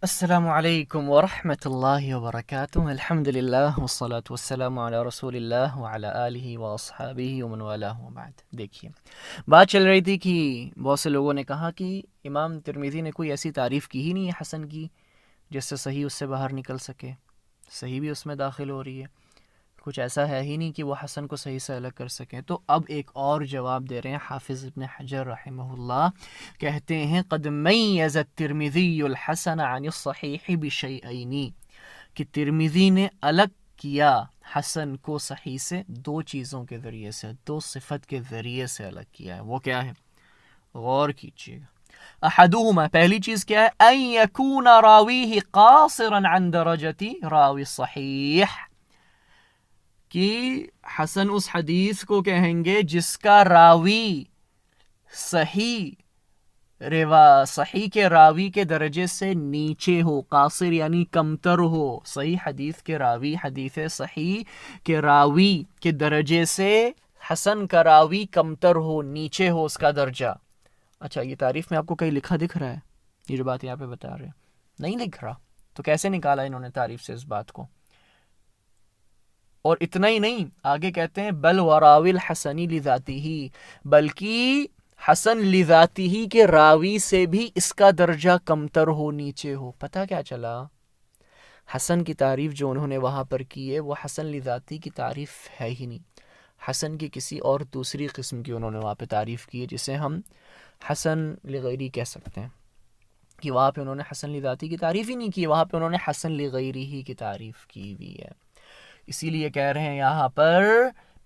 السلام علیکم ورحمۃ اللہ وبرکاتہ، الحمد للہ والصلاة والسلام علی رسول اللہ وعلی آلہ واصحابہ ومن والہ وبعد۔ دیکھیے، بات چل رہی تھی کہ بہت سے لوگوں نے کہا کہ امام ترمذی نے کوئی ایسی تعریف کی ہی نہیں ہے حسن کی جس سے صحیح اس سے باہر نکل سکے، صحیح بھی اس میں داخل ہو رہی ہے، کچھ ایسا ہے ہی نہیں کہ وہ حسن کو صحیح سے الگ کر سکیں۔ تو اب ایک اور جواب دے رہے ہیں حافظ ابن حجر رحمہ اللہ، کہتے ہیں قد میز الترمذی الحسن عن الصحیح بشیئین، کہ ترمذی نے الگ کیا حسن کو صحیح سے دو چیزوں کے ذریعے سے، دو صفت کے ذریعے سے الگ کیا ہے۔ وہ کیا ہے؟ غور کیجیے گا۔ احدہما، پہلی چیز کیا ہے؟ ان یکون راویہ قاصرا عن درجۃ راوی الصحیح، کہ حسن اس حدیث کو کہیں گے جس کا راوی صحیح کے راوی کے درجے سے نیچے ہو، قاصر یعنی کمتر ہو، صحیح حدیث کے راوی، حدیث صحیح کے راوی کے درجے سے حسن کا راوی کمتر ہو، نیچے ہو اس کا درجہ۔ اچھا، یہ تعریف میں آپ کو کہیں لکھا دکھ رہا ہے؟ یہ جو بات یہاں پہ بتا رہے ہیں نہیں لکھ رہا، تو کیسے نکالا انہوں نے تعریف سے اس بات کو؟ اور اتنا ہی نہیں، آگے کہتے ہیں بل وراوی الحسنی لذاتہ، بلکہ حسن لذاتہ کے راوی سے بھی اس کا درجہ کمتر ہو، نیچے ہو۔ پتہ کیا چلا؟ حسن کی تعریف جو انہوں نے وہاں پر کی ہے وہ حسن لذاتی کی تعریف ہے ہی نہیں، حسن کی کسی اور دوسری قسم کی انہوں نے وہاں پہ تعریف کی ہے، جسے ہم حسن لغیری کہہ سکتے ہیں، کہ وہاں پہ انہوں نے حسن لذاتی کی تعریف ہی نہیں کی، وہاں پہ انہوں نے حسن لغیری ہی کی تعریف کی ہوئی ہے۔ اسی لیے کہہ رہے ہیں یہاں پر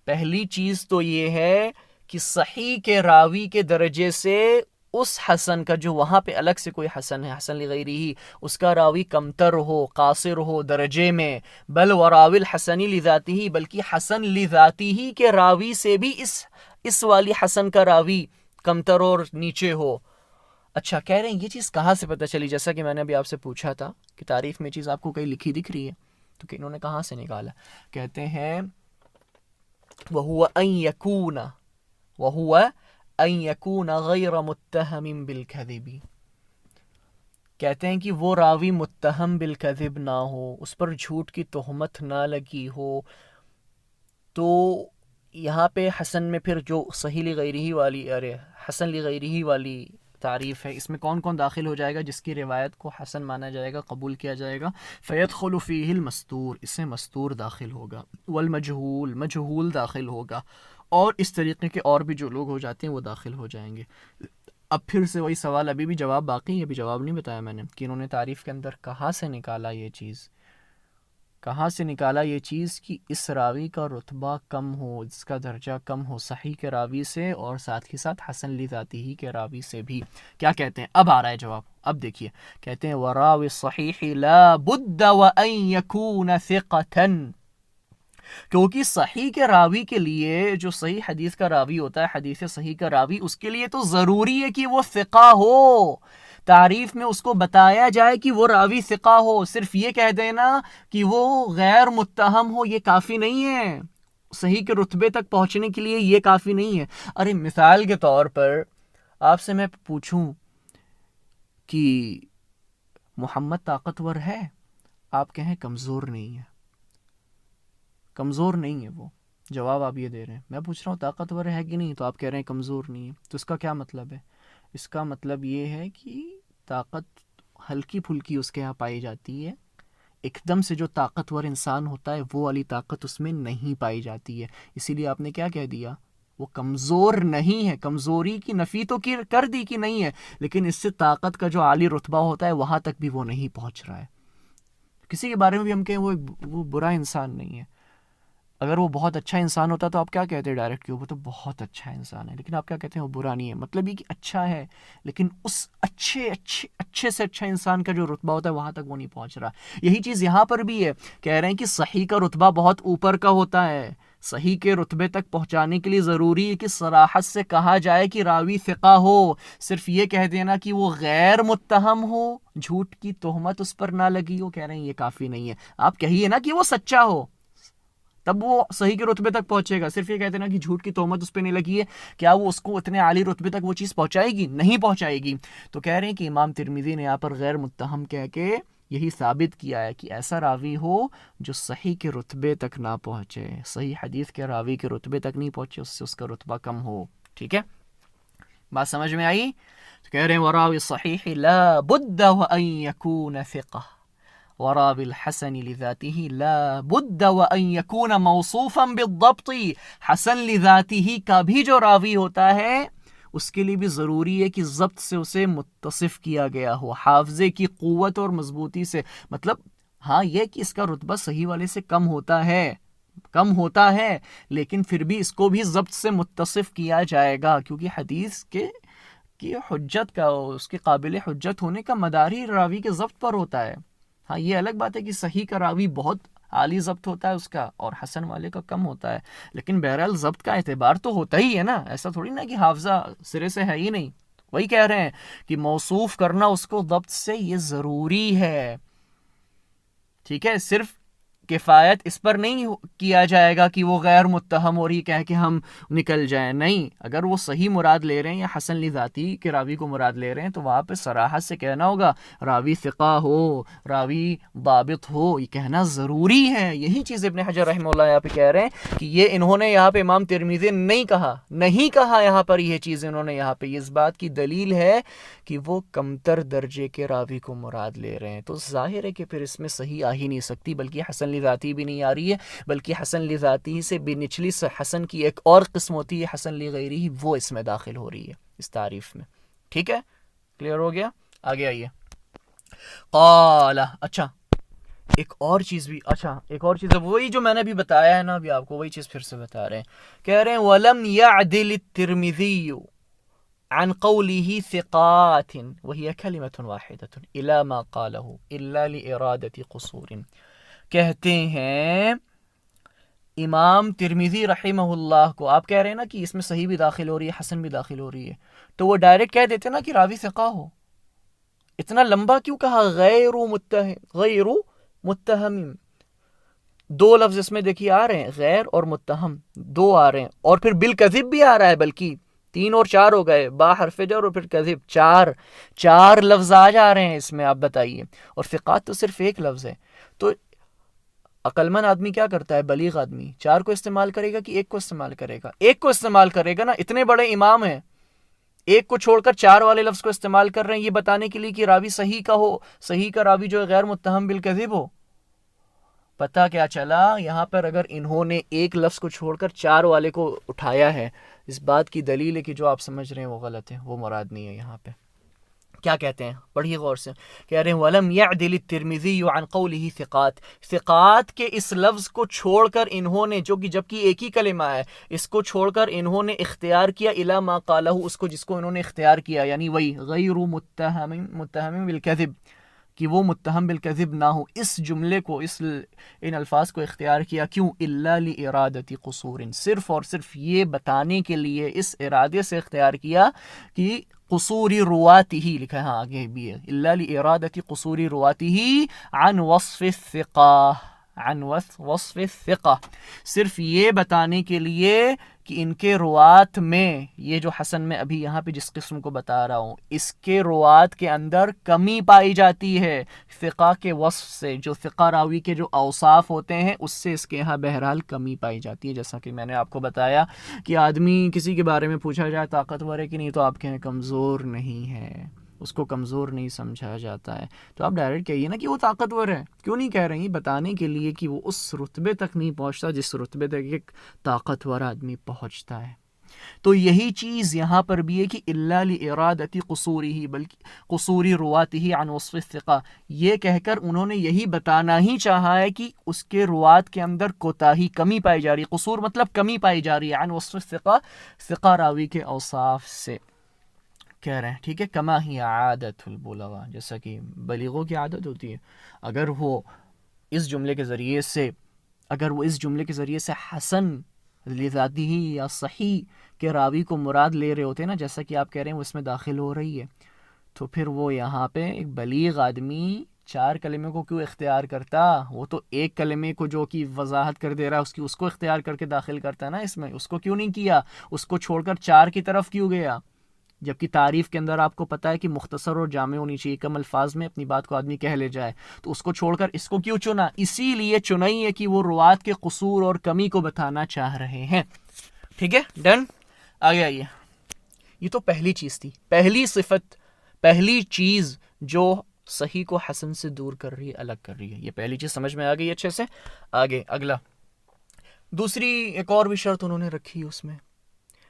پہلی چیز تو یہ ہے کہ صحیح کے راوی کے درجے سے اس حسن کا جو وہاں پہ الگ سے کوئی حسن ہے، حسن لغیری ہی، اس کا راوی کمتر ہو، قاصر ہو درجے میں، بل وراوی الحسنی لذاتی ہی، بلکہ حسن لذاتی ہی کے راوی سے بھی اس والی حسن کا راوی کمتر اور نیچے ہو۔ اچھا، کہہ رہے ہیں یہ چیز کہاں سے پتہ چلی؟ جیسا کہ میں نے ابھی آپ سے پوچھا تھا کہ تعریف میں چیز آپ کو کہیں لکھی دکھ رہی ہے، تو کہ انہوں نے کہاں سے نکالا؟ کہتے ہیں وَهُوَ أَن يَكُونَ غَيْرَ مُتَّهَمٍ بِالْكَذِبِ، کہتے ہیں کہ وہ راوی متہم بالکذب نہ ہو، اس پر جھوٹ کی تہمت نہ لگی ہو۔ تو یہاں پہ حسن میں پھر جو صحیح لغیرہ والی حسن لغیرہ والی تعریف ہے، اس میں کون کون داخل ہو جائے گا جس کی روایت کو حسن مانا جائے گا، قبول کیا جائے گا؟ فَيَدْخُلُ فِيهِ الْمَسْتُورِ، اس سے مستور داخل ہوگا، والمجہول، مجہول داخل ہوگا، اور اس طریقے کے اور بھی جو لوگ ہو جاتے ہیں وہ داخل ہو جائیں گے۔ اب پھر سے وہی سوال، ابھی بھی جواب باقی ہے، ابھی جواب نہیں بتایا میں نے کہ انہوں نے تعریف کے اندر کہاں سے نکالا یہ چیز، کہاں سے نکالا یہ چیز کہ اس راوی کا رتبہ کم ہو، اس کا درجہ کم ہو صحیح کے راوی سے، اور ساتھ ہی ساتھ حسن لذاتی ہی کے راوی سے بھی۔ کیا کہتے ہیں؟ اب آ رہا ہے جواب، اب دیکھیے، کہتے ہیں وراوی الصحیح لا بد وان یکون ثقتا، کیونکہ صحیح کے راوی کے لیے، جو صحیح حدیث کا راوی ہوتا ہے، حدیث صحیح کا راوی، اس کے لیے تو ضروری ہے کہ وہ ثقہ ہو، تعریف میں اس کو بتایا جائے کہ وہ راوی ثقہ ہو۔ صرف یہ کہہ دینا کہ وہ غیر متہم ہو یہ کافی نہیں ہے، صحیح کے رتبے تک پہنچنے کے لیے یہ کافی نہیں ہے۔ ارے مثال کے طور پر آپ سے میں پوچھوں کہ محمد طاقتور ہے، آپ کہیں کمزور نہیں ہے، کمزور نہیں ہے وہ، جواب آپ یہ دے رہے ہیں، میں پوچھ رہا ہوں طاقتور ہے کہ نہیں، تو آپ کہہ رہے ہیں کمزور نہیں ہے، تو اس کا کیا مطلب ہے؟ اس کا مطلب یہ ہے کہ طاقت ہلکی پھلکی اس کے یہاں پائی جاتی ہے، ایک دم سے جو طاقتور انسان ہوتا ہے وہ والی طاقت اس میں نہیں پائی جاتی ہے، اسی لیے آپ نے کیا کہہ دیا؟ وہ کمزور نہیں ہے، کمزوری کی نفی تو کر دی کہ نہیں ہے، لیکن اس سے طاقت کا جو عالی رتبہ ہوتا ہے وہاں تک بھی وہ نہیں پہنچ رہا ہے۔ کسی کے بارے میں بھی ہم کہیں وہ برا انسان نہیں ہے، اگر وہ بہت اچھا انسان ہوتا تو آپ کیا کہتے ہیں ڈائریکٹ کہ وہ تو بہت اچھا انسان ہے، لیکن آپ کیا کہتے ہیں وہ برا نہیں ہے، مطلب یہ کہ اچھا ہے، لیکن اس اچھے سے اچھا انسان کا جو رتبہ ہوتا ہے وہاں تک وہ نہیں پہنچ رہا۔ یہی چیز یہاں پر بھی ہے، کہہ رہے ہیں کہ صحیح کا رتبہ بہت اوپر کا ہوتا ہے، صحیح کے رتبے تک پہنچانے کے لیے ضروری ہے کہ صراحت سے کہا جائے کہ راوی ثقہ ہو، صرف یہ کہہ دینا کہ وہ غیر متہم ہو، جھوٹ کی تہمت اس پر نہ لگی ہو، کہہ رہے ہیں یہ کافی نہیں ہے، آپ کہیے نا کہ وہ سچا ہو، تب وہ صحیح کے رتبے تک پہنچے گا. صرف یہ کہتے ہیں نا کہ جھوٹ کی تہمت اس پہ نہیں لگی ہے, کیا وہ اس کو اتنے عالی رتبے تک وہ چیز پہنچائے گی؟ نہیں پہنچائے گی. تو کہہ رہے ہیں کہ امام ترمذی نے یہاں پر غیر متہم کہہ کے یہی ثابت کیا ہے کہ ایسا راوی ہو جو صحیح کے رتبے تک نہ پہنچے, صحیح حدیث کے راوی کے رتبے تک نہیں پہنچے, اس سے اس کا رتبہ کم ہو. ٹھیک ہے, بات سمجھ میں آئی؟ تو کہہ رہے ہیں وراوی الصحیح لا بد وان یکون ثقہ, وراوی الحسن لذاته لا بد وان یکون موصوفا بالضبط. حسن لذاته کا بھی جو راوی ہوتا ہے اس کے لیے بھی ضروری ہے کہ ضبط سے اسے متصف کیا گیا ہو, حافظے کی قوت اور مضبوطی سے. مطلب ہاں یہ کہ اس کا رتبہ صحیح والے سے کم ہوتا ہے لیکن پھر بھی اس کو بھی ضبط سے متصف کیا جائے گا, کیونکہ حدیث کی حجت کا, اس کے قابل حجت ہونے کا مدار ہی راوی کے ضبط پر ہوتا ہے. ہاں یہ الگ بات ہے کہ صحیح کا راوی بہت عالی ضبط ہوتا ہے اس کا اور حسن والے کا کم ہوتا ہے, لیکن بہرحال ضبط کا اعتبار تو ہوتا ہی ہے نا. ایسا تھوڑی نا کہ حافظہ سرے سے ہے ہی نہیں. وہی کہہ رہے ہیں کہ موصوف کرنا اس کو ضبط سے یہ ضروری ہے. ٹھیک ہے, صرف کفایت اس پر نہیں کیا جائے گا کہ وہ غیر متہم اور یہ کہہ کے ہم نکل جائیں. نہیں, اگر وہ صحیح مراد لے رہے ہیں یا حسن لذاتی کے راوی کو مراد لے رہے ہیں تو وہاں پہ صراحت سے کہنا ہوگا راوی ثقہ ہو, راوی ضابط ہو, یہ کہنا ضروری ہے. یہی چیز ابن حجر رحمہ اللہ یہاں پہ کہہ رہے ہیں کہ یہ انہوں نے یہاں پہ امام ترمذی نہیں کہا یہاں پر یہ چیز انہوں نے یہاں پہ, اس بات کی دلیل ہے کہ وہ کمتر درجے کے راوی کو مراد لے رہے ہیں. تو ظاہر ہے کہ پھر اس میں صحیح آ ہی نہیں سکتی, بلکہ حسن لذاتی بھی نہیں آ رہی ہے, بلکہ حسن لذاتی سے بھی نچلی حسن کی ایک اور قسم ہوتی ہے حسن لغیری, وہ اس میں داخل ہو رہی ہے اس تعریف میں. ٹھیک ہے, کلیئر ہو گیا؟ آگے آئیے. قال, اچھا ایک اور چیز ہے وہی جو میں نے بھی بتایا ہے نا, ابھی آپ کو وہی چیز پھر سے بتا رہے ہیں. کہہ رہے ہیں وَلَمْ يَعْدِلِ التِّرْمِذِيُّ عن قوله ثقات وهي كلمة واحدة إلى ما قاله إلا لإرادة قصور. کہتے ہیں امام ترمذی رحمہ اللہ کو, آپ کہہ رہے ہیں نا کہ اس میں صحیح بھی داخل ہو رہی ہے حسن بھی داخل ہو رہی ہے, تو وہ ڈائریکٹ کہہ دیتے نا کہ راوی ثقہ ہو. اتنا لمبا کیوں کہا غیر متہم؟ دو لفظ اس میں دیکھیے آ رہے ہیں, غیر اور متہم دو آ رہے ہیں, اور پھر بالکذب بھی آ رہا ہے, بلکہ 3 اور 4 ہو گئے, با حرف جر اور پھر کذب, چار لفظ آ جا رہے ہیں اس میں. آپ بتائیے, اور ثقات تو صرف ایک لفظ ہے. تو عقل مند آدمی کیا کرتا ہے, بلیغ آدمی 4 کو استعمال کرے گا کہ 1 کو استعمال کرے گا؟ 1 کو استعمال کرے گا نا. اتنے بڑے امام ہیں, 1 کو چھوڑ کر 4 والے لفظ کو استعمال کر رہے ہیں, یہ بتانے کے لیے کہ راوی صحیح کا ہو, صحیح کا راوی جو ہے غیر متہم بالکذب ہو. پتہ کیا چلا, یہاں پر اگر انہوں نے 1 لفظ کو چھوڑ کر 4 والے کو اٹھایا ہے, اس بات کی دلیل ہے کہ جو آپ سمجھ رہے ہیں وہ غلط ہے, وہ مراد نہیں ہے. یہاں پہ کیا کہتے ہیں, پڑھیے غور سے. کہہ رہے ہیں وَلَمْ يَعْدِلِ التِّرْمِذِيُّ عَنْ قَوْلِهِ ثِقَات. ثقات کے اس لفظ کو چھوڑ کر انہوں نے, جو کہ جبکہ ایک ہی کلمہ ہے, اس کو چھوڑ کر انہوں نے اختیار کیا اِلَى مَا قَالَهُ, اس کو جس کو انہوں نے اختیار کیا, یعنی وہی غیر متہم بالکذب, کہ وہ متہم بالکذب نہ ہو. اس جملے کو, ان الفاظ کو اختیار کیا کیوں؟ الا لارادۃ قصور, صرف اور صرف یہ بتانے کے لیے, اس ارادے سے اختیار کیا کہ قصور رواته, لکھا ہے ہاں آگے بھی ہے, الا لارادۃ قصور رواته عن وصف الثقہ, صرف یہ بتانے کے لیے کہ ان کے روات میں, یہ جو حسن میں ابھی یہاں پہ جس قسم کو بتا رہا ہوں, اس کے روات کے اندر کمی پائی جاتی ہے ثقہ کے وصف سے. جو ثقہ راوی کے جو اوصاف ہوتے ہیں اس سے اس کے یہاں بہرحال کمی پائی جاتی ہے. جیسا کہ میں نے آپ کو بتایا کہ آدمی کسی کے بارے میں پوچھا جائے طاقتور ہے کہ نہیں, تو آپ کہیں کمزور نہیں ہے, اس کو کمزور نہیں سمجھا جاتا ہے. تو آپ ڈائریکٹ کہیے نا کہ وہ طاقتور ہے. کیوں نہیں کہہ رہے ہیں؟ بتانے کے لیے کہ وہ اس رتبے تک نہیں پہنچتا جس رتبے تک ایک طاقتور آدمی پہنچتا ہے. تو یہی چیز یہاں پر بھی ہے کہ الا لارادۃ قصورہ, بلکہ قصور رواته عن وصف الثقہ, یہ کہہ کر انہوں نے یہی بتانا ہی چاہا ہے کہ اس کے روات کے اندر کوتاہی, کمی پائی جا رہی ہے. قصور مطلب کمی پائی جا رہی ہے, عن وصف الثقہ, ثقہ راوی کے اوصاف سے. کہہ رہے ہیں ٹھیک ہے, کما ہی عادت البلغاء, جیسا کہ بلیغوں کی عادت ہوتی ہے. اگر وہ اس جملے کے ذریعے سے حسن لذاتی ہی یا صحیح کے راوی کو مراد لے رہے ہوتے ہیں نا, جیسا کہ آپ کہہ رہے ہیں وہ اس میں داخل ہو رہی ہے, تو پھر وہ یہاں پہ ایک بلیغ آدمی 4 کلمے کو کیوں اختیار کرتا؟ وہ تو ایک کلمے کو جو کہ وضاحت کر دے رہا ہے اس کو اختیار کر کے داخل کرتا ہے نا اس میں. اس کو کیوں نہیں کیا؟ اس کو چھوڑ کر 4 کی طرف کیوں گیا؟ جبکہ تعریف کے اندر آپ کو پتا ہے کہ مختصر اور جامع ہونی چاہیے، کم الفاظ میں اپنی بات کو آدمی کہہ لے جائے. تو اس کو چھوڑ کر اس کو کیوں چنا؟ اسی لیے چنا ہی ہے کہ وہ روات کے قصور اور کمی کو بتانا چاہ رہے ہیں. ٹھیک ہے، ڈن. آگے آئیے. یہ تو پہلی چیز تھی، پہلی صفت، پہلی چیز جو صحیح کو حسن سے دور کر رہی ہے، الگ کر رہی ہے. یہ پہلی چیز سمجھ میں آ گئی اچھے سے. آگے اگلا، دوسری ایک اور بھی شرط انہوں نے رکھی اس میں،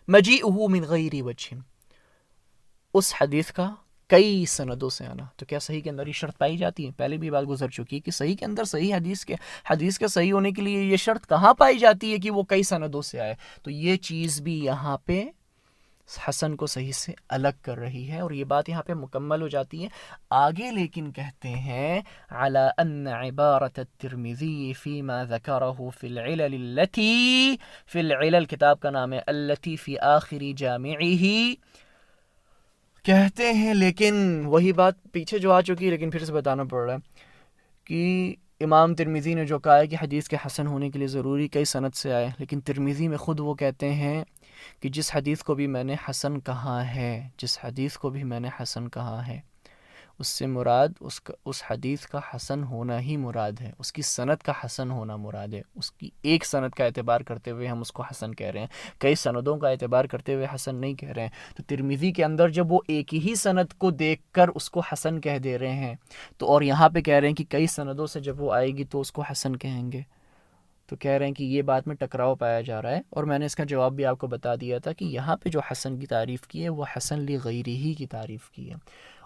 مجیئہ من غیر وجہ، اس حدیث کا کئی سندوں سے آنا. تو کیا صحیح کے اندر یہ شرط پائی جاتی ہے؟ پہلے بھی بات گزر چکی ہے کہ صحیح کے اندر صحیح حدیث کے صحیح ہونے کے لیے یہ شرط کہاں پائی جاتی ہے کہ وہ کئی سندوں سے آئے. تو یہ چیز بھی یہاں پہ حسن کو صحیح سے الگ کر رہی ہے، اور یہ بات یہاں پہ مکمل ہو جاتی ہے. آگے لیکن کہتے ہیں علی ان عبارت الترمذی فیما ذکرہ فی العلل التي فی العلل، کتاب کا نام ہے التي فی آخر جامعہ. کہتے ہیں لیکن وہی بات پیچھے جو آ چکی ہے لیکن پھر سے بتانا پڑ رہا ہے کہ امام ترمذی نے جو کہا ہے کہ حدیث کے حسن ہونے کے لیے ضروری کئی سند سے آئے، لیکن ترمذی میں خود وہ کہتے ہیں کہ جس حدیث کو بھی میں نے حسن کہا ہے، جس حدیث کو بھی میں نے حسن کہا ہے، اس سے مراد اس حدیث کا حسن ہونا ہی مراد ہے، اس کی سند کا حسن ہونا مراد ہے. اس کی ایک سند کا اعتبار کرتے ہوئے ہم اس کو حسن کہہ رہے ہیں، کئی سندوں کا اعتبار کرتے ہوئے حسن نہیں کہہ رہے ہیں. تو ترمذی کے اندر جب وہ ایک ہی سند کو دیکھ کر اس کو حسن کہہ دے رہے ہیں، تو اور یہاں پہ کہہ رہے ہیں کہ کئی سندوں سے جب وہ آئے گی تو اس کو حسن کہیں گے، تو کہہ رہے ہیں کہ یہ بات میں ٹکراؤ پایا جا رہا ہے. اور میں نے اس کا جواب بھی آپ کو بتا دیا تھا کہ یہاں پہ جو حسن کی تعریف کی ہے وہ حسن لغیرہ کی تعریف کی ہے،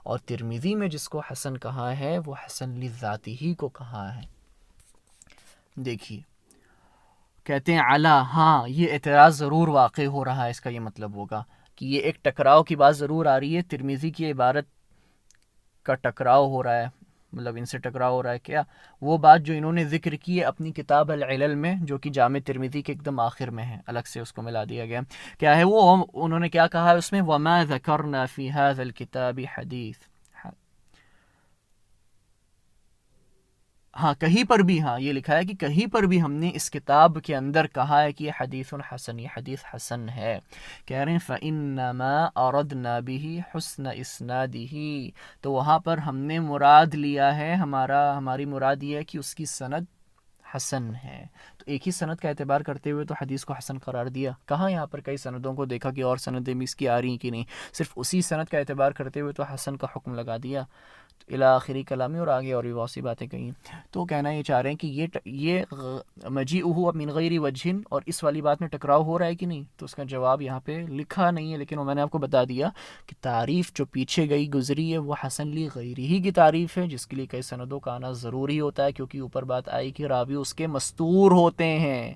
اور ترمذی میں جس کو حسن کہا ہے وہ حسن لذاتہ ہی کو کہا ہے. دیکھیے کہتے ہیں علا، ہاں یہ اعتراض ضرور واقع ہو رہا ہے، اس کا یہ مطلب ہوگا کہ یہ ایک ٹکراؤ کی بات ضرور آ رہی ہے، ترمذی کی عبارت کا ٹکراؤ ہو رہا ہے، مطلب ان سے ٹکراؤ ہو رہا ہے. کیا؟ وہ بات جو انہوں نے ذکر کی ہے اپنی کتاب العلل میں، جو کہ جامع ترمذی کے ایک دم آخر میں ہے، الگ سے اس کو ملا دیا گیا. کیا ہے وہ؟ انہوں نے کیا کہا ہے اس میں؟ وَمَا ذَكَرْنَا فِي هَذَا الْكِتَابِ حَدِيث. ہاں کہیں پر بھی، ہاں یہ لکھا ہے کہ کہیں پر بھی ہم نے اس کتاب کے اندر کہا ہے کہ یہ حدیث حسن، یہ حدیث حسن ہے. کہہ رہے ہیں فَإِنَّمَا أَرَدْنَا بِهِ حُسْنَ إِسْنَادِهِ، تو وہاں پر ہم نے مراد لیا ہے، ہماری مراد یہ ہے کہ اس کی سند حسن ہے. تو ایک ہی سند کا اعتبار کرتے ہوئے تو حدیث کو حسن قرار دیا. کہاں یہاں پر کئی سندوں کو دیکھا کہ اور سندیں بھی اس کی آ رہی ہیں کہ نہیں، صرف اسی سند کا اعتبار کرتے ہوئے تو حسن کا حکم لگا دیا. الی آخری کلامی، اور آگے اور بھی بہت سی باتیں کہیں. تو کہنا یہ چاہ رہے ہیں کہ یہ مجیئہ من غیر وجہ اور اس والی بات میں ٹکراؤ ہو رہا ہے کہ نہیں. تو اس کا جواب یہاں پہ لکھا نہیں ہے، لیکن میں نے آپ کو بتا دیا کہ تعریف جو پیچھے گزری ہے وہ حسن لغیرہ کی تعریف ہے، جس کے لیے کئی سندوں کا آنا ضروری ہوتا ہے، کیونکہ اوپر بات آئی کہ راوی اس کے مستور ہوتے ہیں،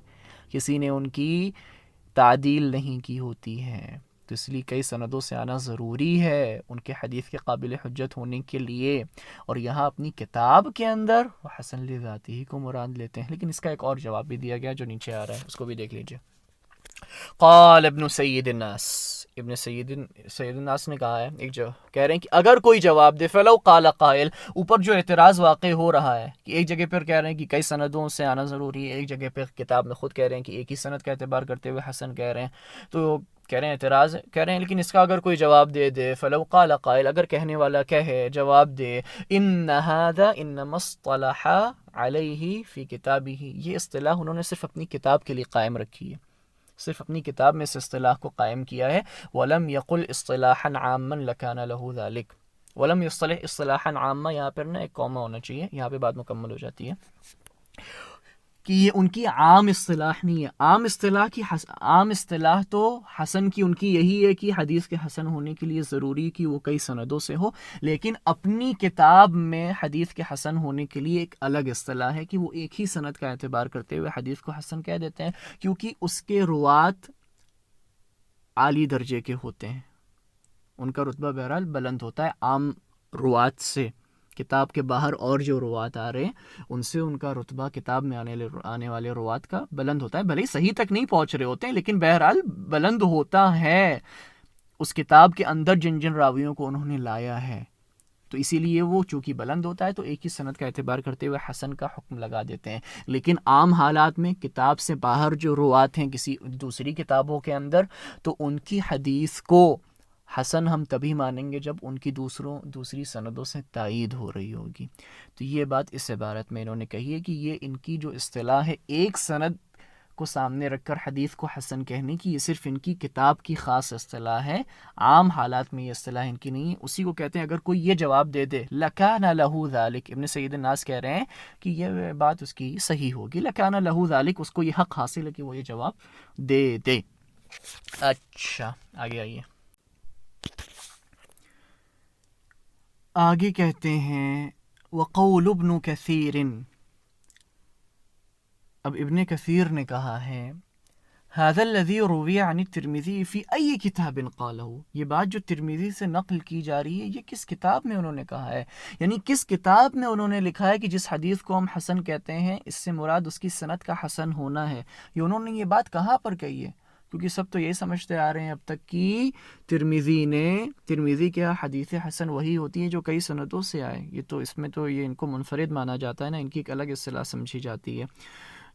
کسی نے ان کی تعدیل نہیں کی ہوتی ہے، تو اس لیے کئی سندوں سے آنا ضروری ہے ان کے حدیث کے قابل حجت ہونے کے لیے. اور یہاں اپنی کتاب کے اندر وہ حسن لذاتہ ہی کو مراد لیتے ہیں. لیکن اس کا ایک اور جواب بھی دیا گیا جو نیچے آ رہا ہے، اس کو بھی دیکھ لیجئے. قال ابن سید الناس، ابن سید الناس نے کہا ہے، ایک جو کہہ رہے ہیں کہ اگر کوئی جواب دے، فلو قال قائل، اوپر جو اعتراض واقع ہو رہا ہے کہ ایک جگہ پر کہہ رہے ہیں کہ کئی سندوں سے آنا ضروری ہے، ایک جگہ پہ کتاب میں خود کہہ رہے ہیں کہ ایک ہی سند کا اعتبار کرتے ہوئے حسن کہہ رہے ہیں، تو کہہ رہے ہیں اعتراض کہہ رہے ہیں. لیکن اس کا اگر کوئی جواب دے فلو قال قائل، اگر کہنے والا کہے، جواب دے، ان هذا انما اصطلح علیہ فی کتابہ، یہ اصطلاح انہوں نے صرف اپنی کتاب کے لیے قائم رکھی ہے، صرف اپنی کتاب میں سے اصطلاح کو قائم کیا ہے. وَلَمْ يَقُلْ اصطلاحا عَامًا لَكَانَ لَهُ ذَلِكَ، وَلَمْ يصطلح اصطلاحا عَامًا، یہاں پر نا ایک کوما ہونا چاہیے، یہاں پہ بات مکمل ہو جاتی ہے کہ یہ ان کی عام اصطلاح نہیں ہے. عام اصطلاح تو حسن کی ان کی یہی ہے کہ حدیث کے حسن ہونے کے لیے ضروری کہ وہ کئی سندوں سے ہو، لیکن اپنی کتاب میں حدیث کے حسن ہونے کے لیے ایک الگ اصطلاح ہے کہ وہ ایک ہی سند کا اعتبار کرتے ہوئے حدیث کو حسن کہہ دیتے ہیں، کیونکہ اس کے روات عالی درجے کے ہوتے ہیں، ان کا رتبہ بہرحال بلند ہوتا ہے عام روات سے. کتاب کے باہر اور جو روات آ رہے ہیں ان سے ان کا رتبہ کتاب میں آنے والے روات کا بلند ہوتا ہے، بھلے صحیح تک نہیں پہنچ رہے ہوتے ہیں لیکن بہرحال بلند ہوتا ہے اس کتاب کے اندر جن راویوں کو انہوں نے لایا ہے. تو اسی لیے وہ چونکہ بلند ہوتا ہے تو ایک ہی سند کا اعتبار کرتے ہوئے حسن کا حکم لگا دیتے ہیں. لیکن عام حالات میں کتاب سے باہر جو روات ہیں کسی دوسری کتابوں کے اندر، تو ان کی حدیث کو حسن ہم تبھی مانیں گے جب ان کی دوسری سندوں سے تائید ہو رہی ہوگی. تو یہ بات اس عبارت میں انہوں نے کہی ہے کہ یہ ان کی جو اصطلاح ہے ایک سند کو سامنے رکھ کر حدیث کو حسن کہنے کی، یہ صرف ان کی کتاب کی خاص اصطلاح ہے، عام حالات میں یہ اصطلاح ان کی نہیں ہے. اسی کو کہتے ہیں اگر کوئی یہ جواب دے دے لکان لہو ذالک، ابن سید الناس کہہ رہے ہیں کہ یہ بات اس کی صحیح ہوگی، لکان لہو ذالک، اس کو یہ حق حاصل ہے کہ وہ یہ جواب دے دے. اچھا آگے آئیے. آگے کہتے ہیں وقول ابن کثیر، اب ابن کثیر نے کہا ہے هذا الذي روی عن الترمذی فی ای کتاب قالہ، یہ بات جو ترمذی سے نقل کی جا رہی ہے یہ کس کتاب میں انہوں نے کہا ہے، یعنی کس کتاب میں انہوں نے لکھا ہے کہ جس حدیث کو ہم حسن کہتے ہیں اس سے مراد اس کی سند کا حسن ہونا ہے. یہ انہوں نے یہ بات کہاں پر کہی ہے؟ کیونکہ سب تو یہی سمجھتے آ رہے ہیں اب تک کہ ترمذی کے حدیث حسن وہی ہوتی ہے جو کئی سندوں سے آئے. یہ تو اس میں تو یہ ان کو منفرد مانا جاتا ہے نا، ان کی ایک الگ اصطلاح سمجھی جاتی ہے.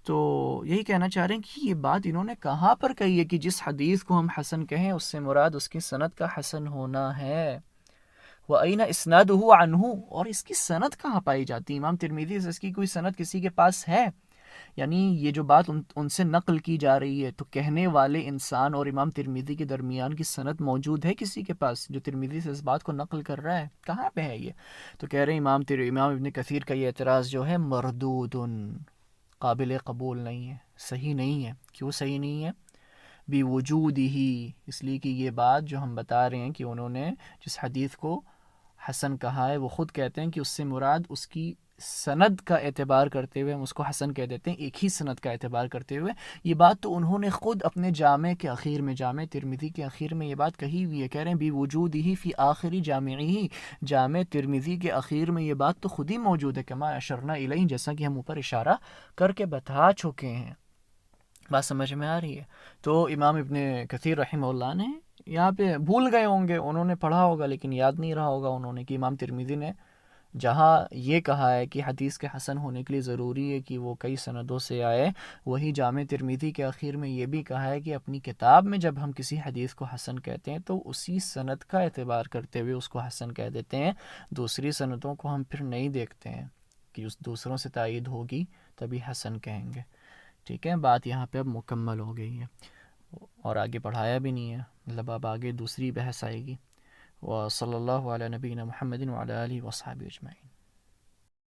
تو یہی کہنا چاہ رہے ہیں کہ یہ بات انہوں نے کہاں پر کہی ہے کہ جس حدیث کو ہم حسن کہیں اس سے مراد اس کی سند کا حسن ہونا ہے. وَأَيْنَ إِسْنَادُهُ عَنْهُ، اور اس کی سند کہاں پائی جاتی ہے؟ امام ترمذی سے اس کی کوئی سند کسی کے پاس ہے؟ یعنی یہ جو بات ان سے نقل کی جا رہی ہے تو کہنے والے انسان اور امام ترمذی کے درمیان کی سند موجود ہے کسی کے پاس جو ترمذی سے اس بات کو نقل کر رہا ہے؟ کہاں پہ ہے یہ؟ تو کہہ رہے ہیں امام ابن کثیر کا یہ اعتراض جو ہے مردود، قابل قبول نہیں ہے، صحیح نہیں ہے. کیوں صحیح نہیں ہے؟ بوجود ہی، اس لیے کہ یہ بات جو ہم بتا رہے ہیں کہ انہوں نے جس حدیث کو حسن کہا ہے وہ خود کہتے ہیں کہ اس سے مراد اس کی سند کا اعتبار کرتے ہوئے ہم اس کو حسن کہہ دیتے ہیں، ایک ہی سند کا اعتبار کرتے ہوئے. یہ بات تو انہوں نے خود اپنے جامع کے اخیر میں، جامع ترمذی کے اخیر میں یہ بات کہی ہوئی ہے. کہہ رہے ہیں بوجود ہی فی آخری جامعی، جامع ترمذی کے اخیر میں یہ بات تو خود ہی موجود ہے، کما اشرنا الیہ، جیسا کہ ہم اوپر اشارہ کر کے بتا چکے ہیں. بات سمجھ میں آ رہی ہے؟ تو امام ابن کثیر رحمہ اللہ نے یہاں پہ بھول گئے ہوں گے، انہوں نے پڑھا ہوگا لیکن یاد نہیں رہا ہوگا انہوں نے کہ امام ترمذی نے جہاں یہ کہا ہے کہ حدیث کے حسن ہونے کے لیے ضروری ہے کہ وہ کئی سندوں سے آئے، وہی جامع ترمذی کے اخیر میں یہ بھی کہا ہے کہ اپنی کتاب میں جب ہم کسی حدیث کو حسن کہتے ہیں تو اسی سند کا اعتبار کرتے ہوئے اس کو حسن کہہ دیتے ہیں، دوسری سندوں کو ہم پھر نہیں دیکھتے ہیں کہ اس دوسروں سے تائید ہوگی تبھی حسن کہیں گے. ٹھیک ہے، بات یہاں پہ اب مکمل ہو گئی ہے اور آگے پڑھایا بھی نہیں ہے، مطلب اب آگے دوسری بحث آئے گی. وصلی اللہ علی نبینا محمد وعلی آلہ وصحبہ اجمعین.